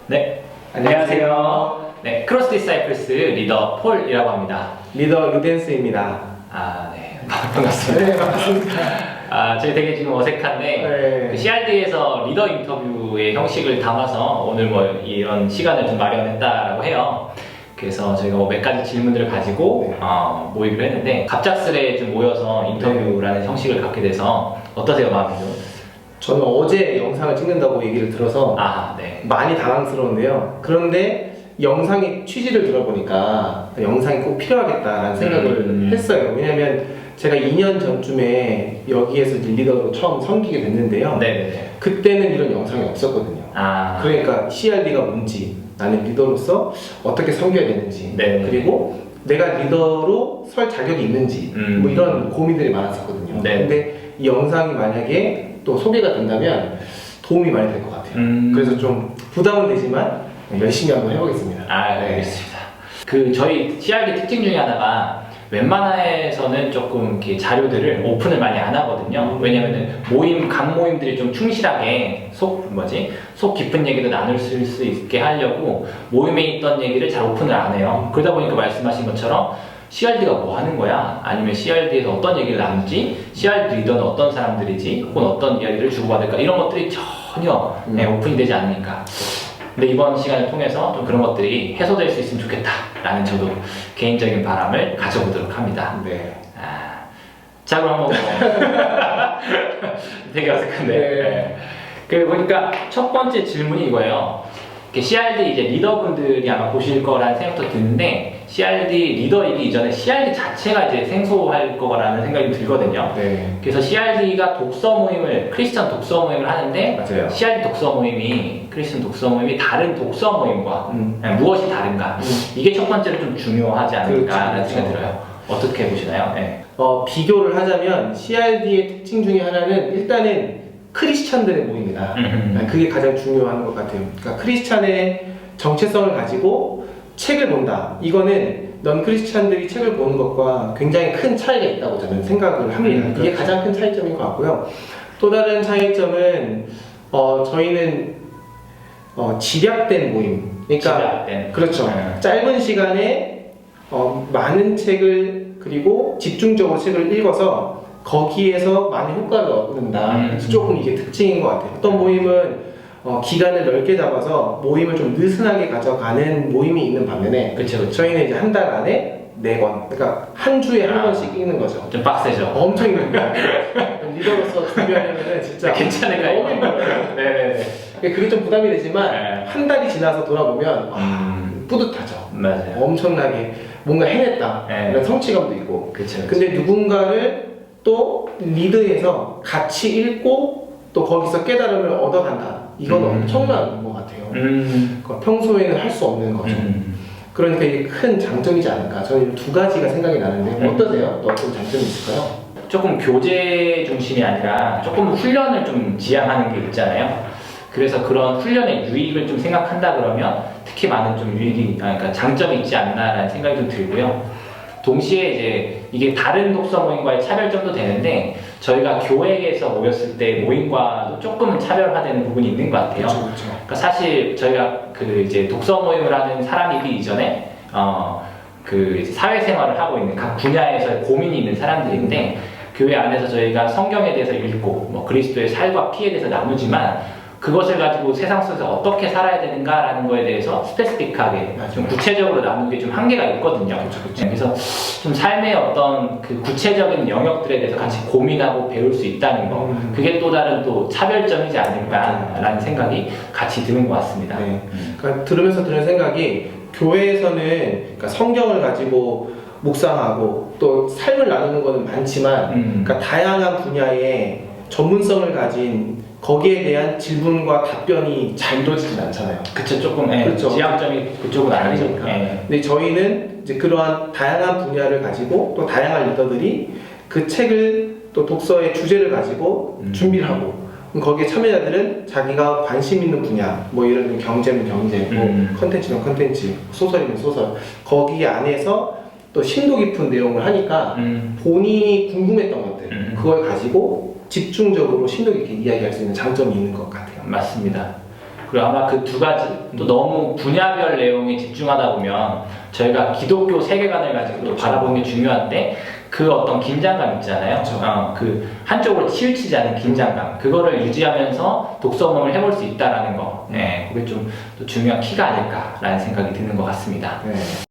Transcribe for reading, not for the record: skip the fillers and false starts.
네, 안녕하세요. 네, 크로스 디사이플스 리더 폴이라고 합니다. 리더 루덴스입니다. 네, 반갑습니다. 네, 반갑습니다. 저희 되게 지금 어색한데 네. 그 CRD에서 리더 인터뷰의 형식을 담아서 오늘 뭐 이런 시간을 좀 마련했다라고 해요. 그래서 저희가 몇 가지 질문들을 가지고 모이기로 했는데 갑작스레 좀 모여서 인터뷰라는 형식을 갖게 돼서 어떠세요, 마음이 좀? 저는 어제 영상을 찍는다고 얘기를 들어서 네. 많이 당황스러운데요. 그런데 영상의 취지를 들어보니까 영상이 꼭 필요하겠다라는 생각을 했어요. 왜냐면 제가 2년 전쯤에 여기에서 리더로 처음 섬기게 됐는데요. 네네네. 그때는 이런 영상이 없었거든요. 그러니까 CRD가 뭔지, 나는 리더로서 어떻게 섬겨야 되는지, 네네. 그리고 내가 리더로 설 자격이 있는지 뭐 이런 고민들이 많았었거든요. 네. 근데 이 영상이 만약에 또 소개가 된다면 도움이 많이 될 것 같아요. 그래서 좀 부담은 되지만 열심히 한번 해보겠습니다. 네, 알겠습니다. 그 저희 CRD 특징 중에 하나가 웬만해서는 조금 이렇게 자료들을 오픈을 많이 안 하거든요. 왜냐면은 각 모임들이 좀 충실하게 속 깊은 얘기도 나눌 수 있게 하려고 모임에 있던 얘기를 잘 오픈을 안 해요. 그러다 보니까 말씀하신 것처럼 CRD가 뭐 하는 거야? 아니면 CRD에서 어떤 얘기를 나누지? CRD 리더는 어떤 사람들이지? 혹은 어떤 이야기를 주고받을까? 이런 것들이 전혀 오픈이 되지 않으니까. 근데 이번 시간을 통해서 좀 그런 것들이 해소될 수 있으면 좋겠다라는 저도 개인적인 바람을 가져보도록 합니다. 네. 자, 그럼 한번 되게 어색한데. 네. 그 보니까 첫 번째 질문이 이거예요. CRD 이제 리더분들이 아마 보실 거라는 생각도 드는데 CRD 리더이기 이전에 CRD 자체가 이제 생소할 거라는 생각이 들거든요. 네. 그래서 CRD가 크리스천 독서 모임을 하는데 맞아요. CRD 크리스천 독서 모임이 다른 독서 모임과 무엇이 다른가? 이게 첫 번째로 좀 중요하지 않을까라는 그렇죠. 생각이 들어요. 어떻게 보시나요? 네. 비교를 하자면 CRD의 특징 중에 하나는 일단은 크리스찬들의 모임이다. 그게 가장 중요한 것 같아요. 그러니까 크리스찬의 정체성을 가지고 책을 본다. 이거는 넌 크리스찬들이 책을 보는 것과 굉장히 큰 차이가 있다고 저는 생각을 합니다. 이게 가장 큰 차이점인 것 같고요. 또 다른 차이점은 저희는 집약된 모임. 그러니까 그렇죠. 짧은 시간에 많은 책을 그리고 집중적으로 책을 읽어서 거기에서 많은 효과를 얻는다. 조금 이게 특징인 것 같아요. 어떤 모임은 기간을 넓게 잡아서 모임을 좀 느슨하게 가져가는 모임이 있는 반면에 그쵸. 저희는 이제 한 달 안에 4권, 그러니까 한 주에 한 권씩 읽는 거죠. 좀 빡세죠. 엄청 힘든 거예요. 리더로서 준비하려면 진짜 괜찮을까요? 너무 힘들어요. 네네네. 그게 좀 부담이 되지만 한 달이 지나서 돌아보면 뿌듯하죠. 맞아요. 엄청나게 뭔가 해냈다. 이런 성취감도 있고. 그쵸. 근데 누군가를 또 리드해서 같이 읽고 또 거기서 깨달음을 얻어간다. 이건 엄청난 것 같아요. 그러니까 평소에는 할 수 없는 거죠. 그러니까 이게 큰 장점이지 않을까. 저는 두 가지가 생각이 나는데 어떠세요? 또 어떤 장점이 있을까요? 조금 교재 중심이 아니라 조금 훈련을 좀 지향하는 게 있잖아요. 그래서 그런 훈련의 유익을 좀 생각한다 그러면 특히 많은 좀 그러니까 장점이 있지 않나라는 생각이 좀 들고요. 동시에 이제 이게 다른 독서 모임과의 차별점도 되는데 저희가 교회에서 모였을 때 모임과도 조금은 차별화되는 부분이 있는 것 같아요. 그렇죠. 그러니까 사실 저희가 이제 독서 모임을 하는 사람이기 이전에 이제 사회생활을 하고 있는 각 분야에서 고민이 있는 사람들인데 교회 안에서 저희가 성경에 대해서 읽고 뭐 그리스도의 살과 피에 대해서 나누지만 그것을 가지고 세상 속에서 어떻게 살아야 되는가라는 거에 대해서 스페시픽하게 좀 구체적으로 나누는 게 좀 한계가 있거든요. 그렇죠. 그래서 좀 삶의 어떤 그 구체적인 영역들에 대해서 같이 고민하고 배울 수 있다는 거 그게 또 다른 또 차별점이지 않을까라는 생각이 같이 드는 것 같습니다. 네. 그러니까 들으면서 드는 생각이 교회에서는 그러니까 성경을 가지고 묵상하고 또 삶을 나누는 것은 많지만 그러니까 다양한 분야의 전문성을 가진 거기에 대한 질문과 답변이 잘 이루어지진 않잖아요. 그쵸, 조금 그렇죠. 지향점이 그쪽은 아니니까. 근데 저희는 이제 그러한 다양한 분야를 가지고 또 다양한 리더들이 그 책을 또 독서의 주제를 가지고 준비를 하고 그럼 거기에 참여자들은 자기가 관심 있는 분야 뭐 예를 들면 경제면 경제, 뭐 컨텐츠면 컨텐츠, 소설이면 소설 거기 안에서 또 심도 깊은 내용을 하니까 본인이 궁금했던 것들 그걸 가지고 집중적으로 심도 깊게 이야기할 수 있는 장점이 있는 것 같아요. 맞습니다. 그리고 아마 그 두 가지 또 너무 분야별 내용에 집중하다 보면 저희가 기독교 세계관을 가지고 또 그렇죠. 바라보는 게 중요한데 그 어떤 긴장감 있잖아요. 그렇죠. 그 한쪽으로 치우치지 않은 긴장감 그거를 유지하면서 독서 모험을 해볼 수 있다라는 거. 네, 그게 좀 또 중요한 키가 아닐까라는 생각이 드는 것 같습니다. 네.